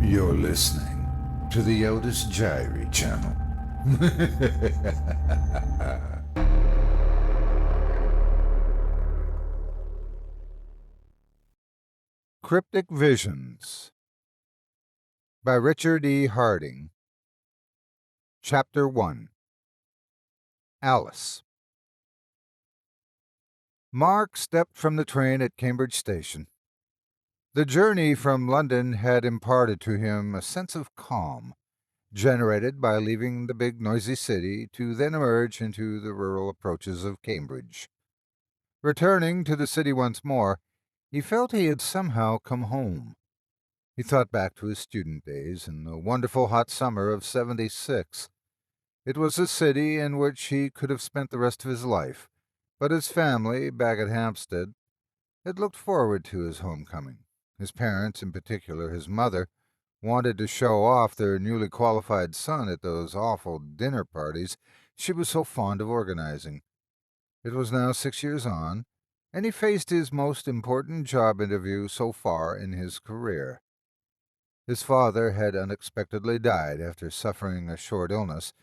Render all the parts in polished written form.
You're listening to the Otis Jiry channel. Cryptic Visions by Richard E. Harding. Chapter 1. Alice. Mark stepped from the train at Cambridge Station. The journey from London had imparted to him a sense of calm, generated by leaving the big noisy city to then emerge into the rural approaches of Cambridge. Returning to the city once more, he felt he had somehow come home. He thought back to his student days in the wonderful hot summer of '76. It was a city in which he could have spent the rest of his life, but his family, back at Hampstead, had looked forward to his homecoming. His parents, in particular his mother, wanted to show off their newly qualified son at those awful dinner parties she was so fond of organizing. It was now 6 years on, and he faced his most important job interview so far in his career. His father had unexpectedly died after suffering a short illness,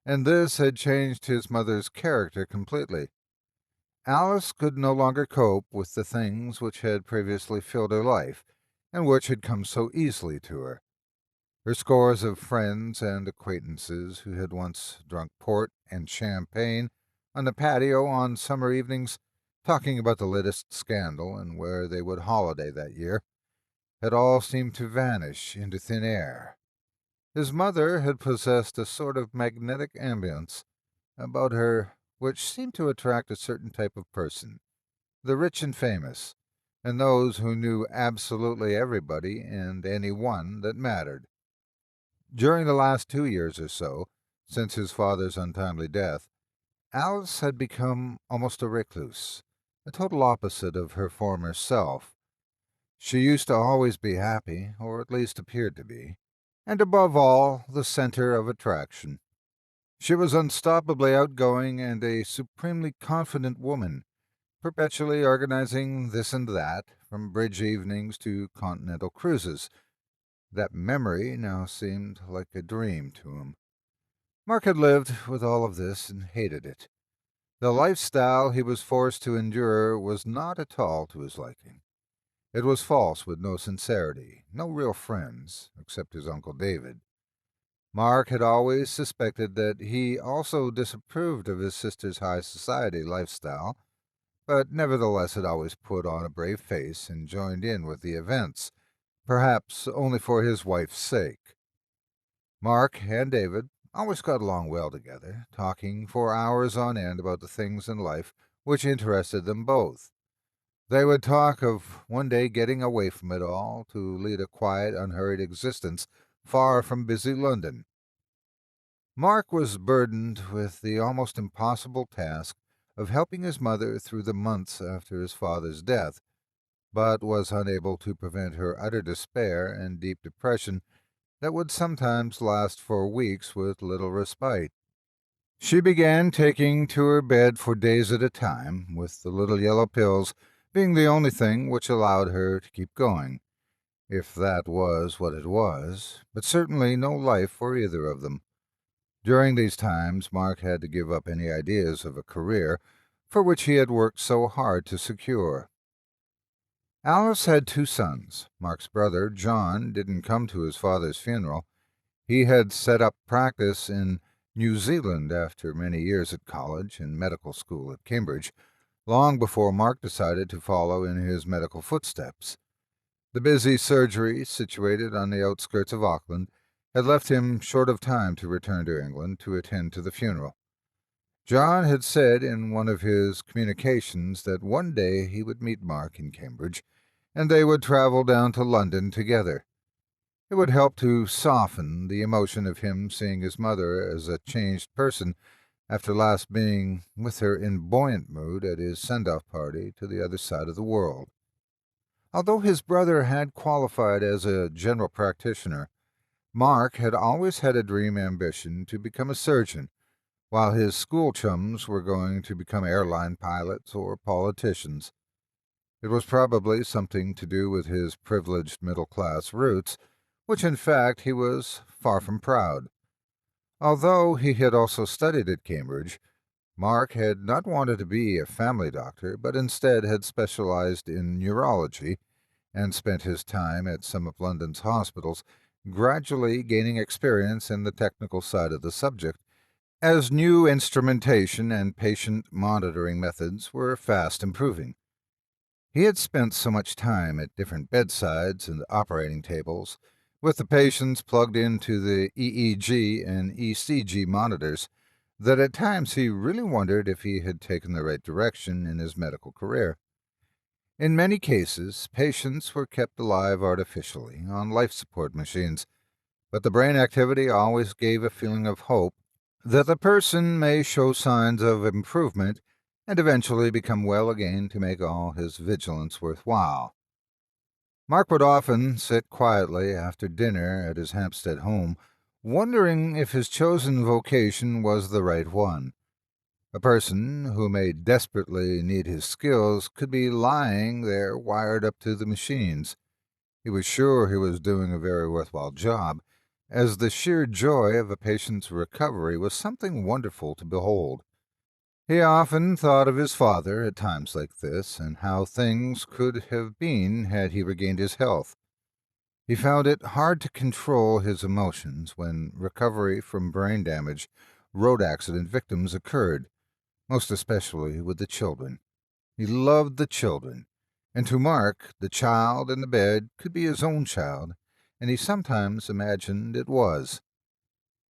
and this had changed his mother's character completely. Alice could no longer cope with the things which had previously filled her life, and which had come so easily to her. Her scores of friends and acquaintances who had once drunk port and champagne on the patio on summer evenings, talking about the latest scandal and where they would holiday that year, had all seemed to vanish into thin air. His mother had possessed a sort of magnetic ambience about her which seemed to attract a certain type of person, the rich and famous, and those who knew absolutely everybody and any one that mattered. During the last 2 years or so, since his father's untimely death, Alice had become almost a recluse, a total opposite of her former self. She used to always be happy, or at least appeared to be, and above all, the center of attraction. She was unstoppably outgoing and a supremely confident woman, perpetually organizing this and that, from bridge evenings to continental cruises. That memory now seemed like a dream to him. Mark had lived with all of this and hated it. The lifestyle he was forced to endure was not at all to his liking. It was false with no sincerity, no real friends, except his Uncle David. Mark had always suspected that he also disapproved of his sister's high society lifestyle, but nevertheless had always put on a brave face and joined in with the events, perhaps only for his wife's sake. Mark and David always got along well together, talking for hours on end about the things in life which interested them both. They would talk of one day getting away from it all to lead a quiet, unhurried existence far from busy London. Mark was burdened with the almost impossible task of helping his mother through the months after his father's death, but was unable to prevent her utter despair and deep depression that would sometimes last for weeks with little respite. She began taking to her bed for days at a time, with the little yellow pills being the only thing which allowed her to keep going, if that was what it was, but certainly no life for either of them. During these times, Mark had to give up any ideas of a career for which he had worked so hard to secure. Alice had 2 sons. Mark's brother, John, didn't come to his father's funeral. He had set up practice in New Zealand after many years at college and medical school at Cambridge, long before Mark decided to follow in his medical footsteps. The busy surgery, situated on the outskirts of Auckland, had left him short of time to return to England to attend to the funeral. John had said in one of his communications that one day he would meet Mark in Cambridge, and they would travel down to London together. It would help to soften the emotion of him seeing his mother as a changed person after last being with her in buoyant mood at his send-off party to the other side of the world. Although his brother had qualified as a general practitioner, Mark had always had a dream ambition to become a surgeon, while his school chums were going to become airline pilots or politicians. It was probably something to do with his privileged middle-class roots, which in fact he was far from proud. Although he had also studied at Cambridge, Mark had not wanted to be a family doctor, but instead had specialized in neurology and spent his time at some of London's hospitals, gradually gaining experience in the technical side of the subject, as new instrumentation and patient monitoring methods were fast improving. He had spent so much time at different bedsides and operating tables, with the patients plugged into the EEG and ECG monitors, that at times he really wondered if he had taken the right direction in his medical career. In many cases, patients were kept alive artificially on life support machines, but the brain activity always gave a feeling of hope that the person may show signs of improvement and eventually become well again to make all his vigilance worthwhile. Mark would often sit quietly after dinner at his Hampstead home, wondering if his chosen vocation was the right one. A person who may desperately need his skills could be lying there wired up to the machines. He was sure he was doing a very worthwhile job, as the sheer joy of a patient's recovery was something wonderful to behold. He often thought of his father at times like this, and how things could have been had he regained his health. He found it hard to control his emotions when recovery from brain damage road accident victims occurred, most especially with the children. He loved the children, and to Mark, the child in the bed could be his own child, and he sometimes imagined it was.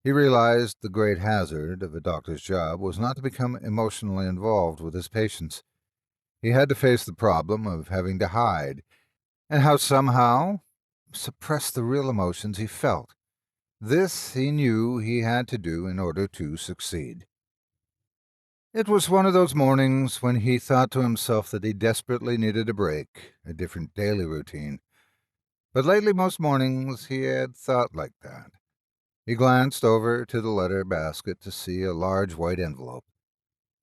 He realized the great hazard of a doctor's job was not to become emotionally involved with his patients. He had to face the problem of having to hide, and how somehow suppress the real emotions he felt. This he knew he had to do in order to succeed. It was one of those mornings when he thought to himself that he desperately needed a break, a different daily routine. But lately most mornings he had thought like that. He glanced over to the letter basket to see a large white envelope.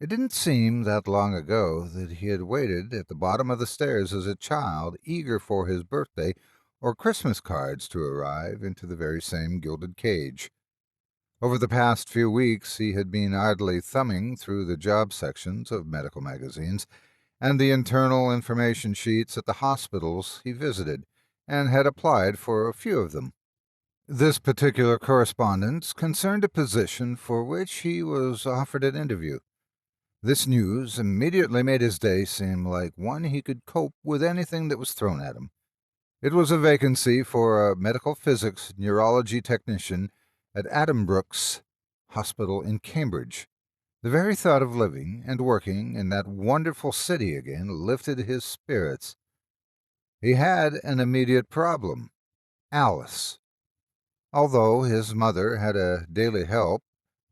It didn't seem that long ago that he had waited at the bottom of the stairs as a child, eager for his birthday or Christmas cards to arrive into the very same gilded cage. Over the past few weeks he had been idly thumbing through the job sections of medical magazines and the internal information sheets at the hospitals he visited, and had applied for a few of them. This particular correspondence concerned a position for which he was offered an interview. This news immediately made his day seem like one he could cope with anything that was thrown at him. It was a vacancy for a medical physics neurology technician at Addenbrooke's Hospital in Cambridge. The very thought of living and working in that wonderful city again lifted his spirits. He had an immediate problem: Alice. Although his mother had a daily help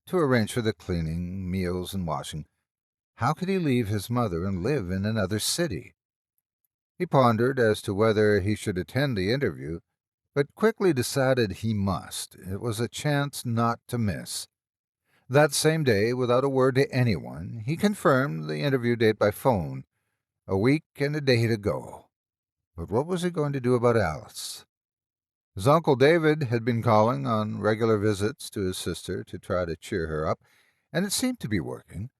to arrange for the cleaning, meals, and washing, how could he leave his mother and live in another city? He pondered as to whether he should attend the interview, but quickly decided he must. It was a chance not to miss. That same day, without a word to anyone, he confirmed the interview date by phone, a week and a day to go. But what was he going to do about Alice? His Uncle David had been calling on regular visits to his sister to try to cheer her up, and it seemed to be working.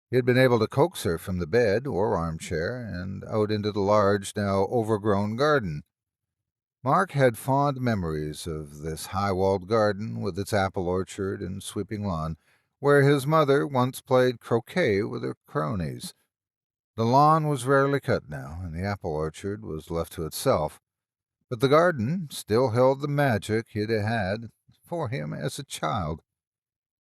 He had been able to coax her from the bed or armchair and out into the large, now overgrown garden. Mark had fond memories of this high-walled garden with its apple orchard and sweeping lawn, where his mother once played croquet with her cronies. The lawn was rarely cut now, and the apple orchard was left to itself, but the garden still held the magic it had for him as a child.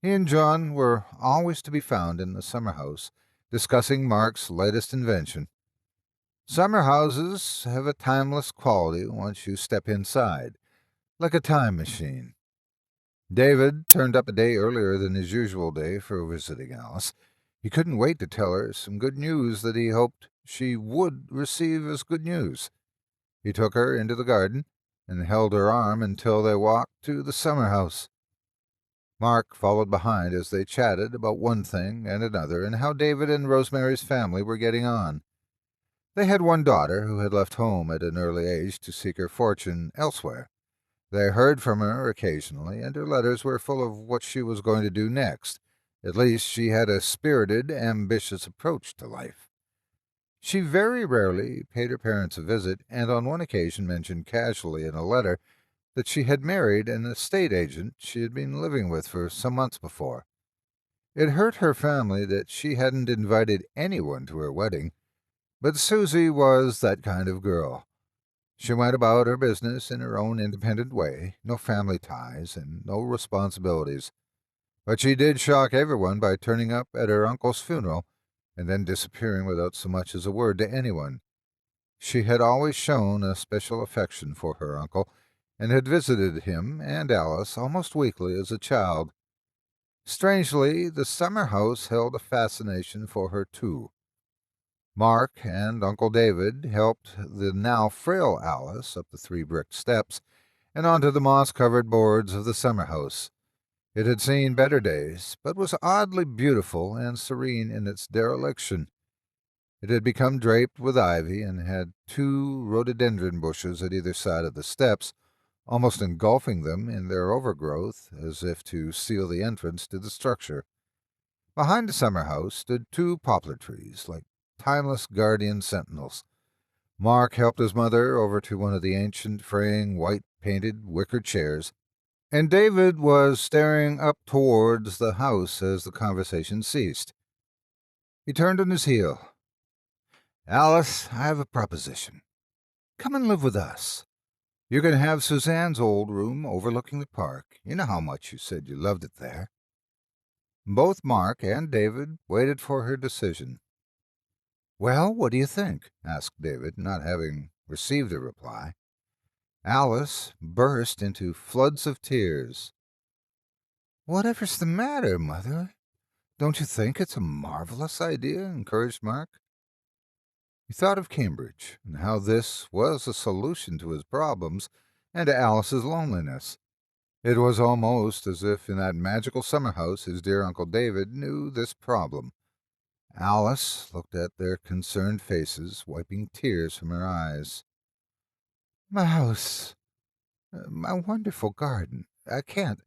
He and John were always to be found in the summerhouse, discussing Mark's latest invention. Summer houses have a timeless quality once you step inside, like a time machine. David turned up a day earlier than his usual day for visiting Alice. He couldn't wait to tell her some good news that he hoped she would receive as good news. He took her into the garden and held her arm until they walked to the summer house. Mark followed behind as they chatted about one thing and another and how David and Rosemary's family were getting on. They had one daughter who had left home at an early age to seek her fortune elsewhere. They heard from her occasionally, and her letters were full of what she was going to do next. At least she had a spirited, ambitious approach to life. She very rarely paid her parents a visit, and on one occasion mentioned casually in a letter that she had married an estate agent she had been living with for some months before. It hurt her family that she hadn't invited anyone to her wedding, but Susie was that kind of girl. She went about her business in her own independent way, no family ties and no responsibilities. But she did shock everyone by turning up at her uncle's funeral and then disappearing without so much as a word to anyone. She had always shown a special affection for her uncle and had visited him and Alice almost weekly as a child. Strangely, the summer house held a fascination for her too. Mark and Uncle David helped the now frail Alice up the 3 brick steps and onto the moss-covered boards of the summer house. It had seen better days, but was oddly beautiful and serene in its dereliction. It had become draped with ivy and had 2 rhododendron bushes at either side of the steps, almost engulfing them in their overgrowth as if to seal the entrance to the structure. Behind the summer house stood 2 poplar trees, like timeless guardian sentinels. Mark helped his mother over to one of the ancient, fraying, white-painted wicker chairs, and David was staring up towards the house as the conversation ceased. He turned on his heel. "Alice, I have a proposition. Come and live with us. You can have Suzanne's old room overlooking the park. You know how much you said you loved it there." Both Mark and David waited for her decision. "Well, what do you think?" asked David, not having received a reply. Alice burst into floods of tears. "Whatever's the matter, Mother? Don't you think it's a marvelous idea?" encouraged Mark. He thought of Cambridge and how this was a solution to his problems and to Alice's loneliness. It was almost as if in that magical summer house his dear Uncle David knew this problem. Alice looked at their concerned faces, wiping tears from her eyes. "My house, my wonderful garden. I can't."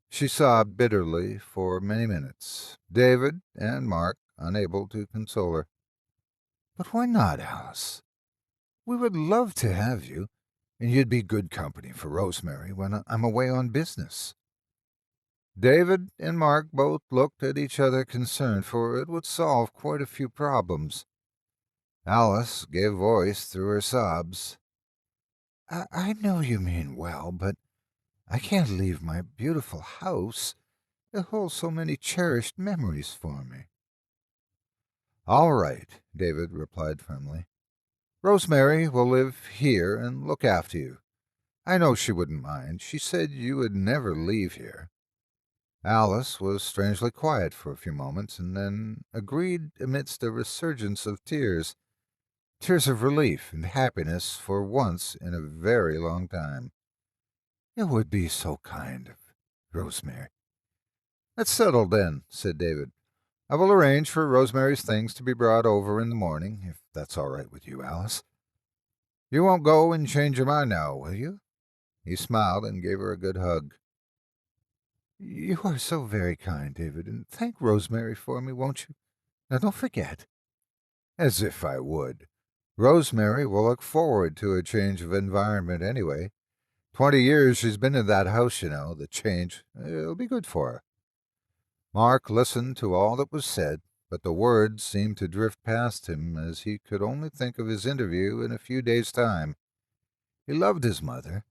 She sobbed bitterly for many minutes, David and Mark unable to console her. "But why not, Alice? We would love to have you, and you'd be good company for Rosemary when I'm away on business." David and Mark both looked at each other concerned, for it would solve quite a few problems. Alice gave voice through her sobs. I know you mean well, but I can't leave my beautiful house. It holds so many cherished memories for me." "All right," David replied firmly. "Rosemary will live here and look after you. I know she wouldn't mind. She said you would never leave here." Alice was strangely quiet for a few moments, and then agreed amidst a resurgence of tears. Tears of relief and happiness for once in a very long time. "It would be so kind of Rosemary." "That's settled then," said David. "I will arrange for Rosemary's things to be brought over in the morning, if that's all right with you, Alice. You won't go and change your mind now, will you?" He smiled and gave her a good hug. "You are so very kind, David, and thank Rosemary for me, won't you? Now don't forget." "As if I would. Rosemary will look forward to a change of environment anyway. 20 years she's been in that house, you know. The change, it'll be good for her." Mark listened to all that was said, but the words seemed to drift past him as he could only think of his interview in a few days' time. He loved his mother,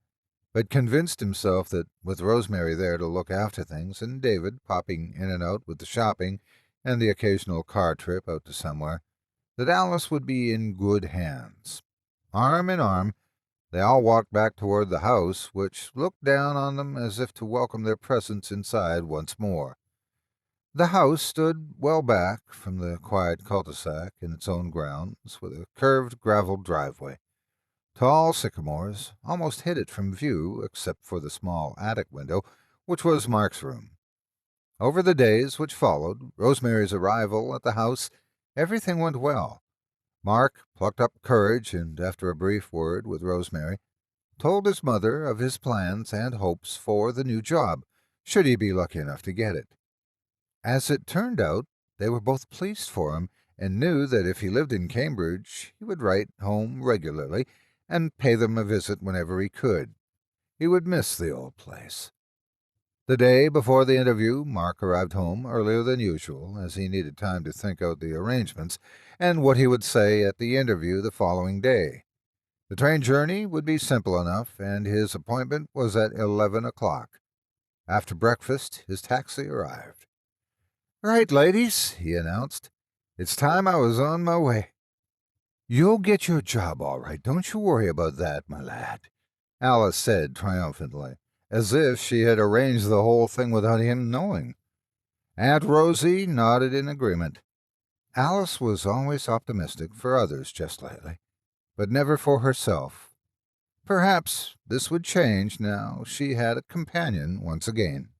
but convinced himself that with Rosemary there to look after things, and David popping in and out with the shopping and the occasional car trip out to somewhere, that Alice would be in good hands. Arm in arm, they all walked back toward the house, which looked down on them as if to welcome their presence inside once more. The house stood well back from the quiet cul-de-sac in its own grounds, with a curved gravel driveway. Tall sycamores almost hid it from view, except for the small attic window, which was Mark's room. Over the days which followed Rosemary's arrival at the house, everything went well. Mark plucked up courage and, after a brief word with Rosemary, told his mother of his plans and hopes for the new job, should he be lucky enough to get it. As it turned out, they were both pleased for him and knew that if he lived in Cambridge, he would write home regularly and pay them a visit whenever he could. He would miss the old place. The day before the interview, Mark arrived home earlier than usual, as he needed time to think out the arrangements and what he would say at the interview the following day. The train journey would be simple enough, and his appointment was at 11 o'clock. After breakfast, his taxi arrived. "Right, ladies," he announced. "It's time I was on my way." "You'll get your job all right, don't you worry about that, my lad," Alice said triumphantly, as if she had arranged the whole thing without him knowing. Aunt Rosie nodded in agreement. Alice was always optimistic for others just lately, but never for herself. Perhaps this would change now she had a companion once again.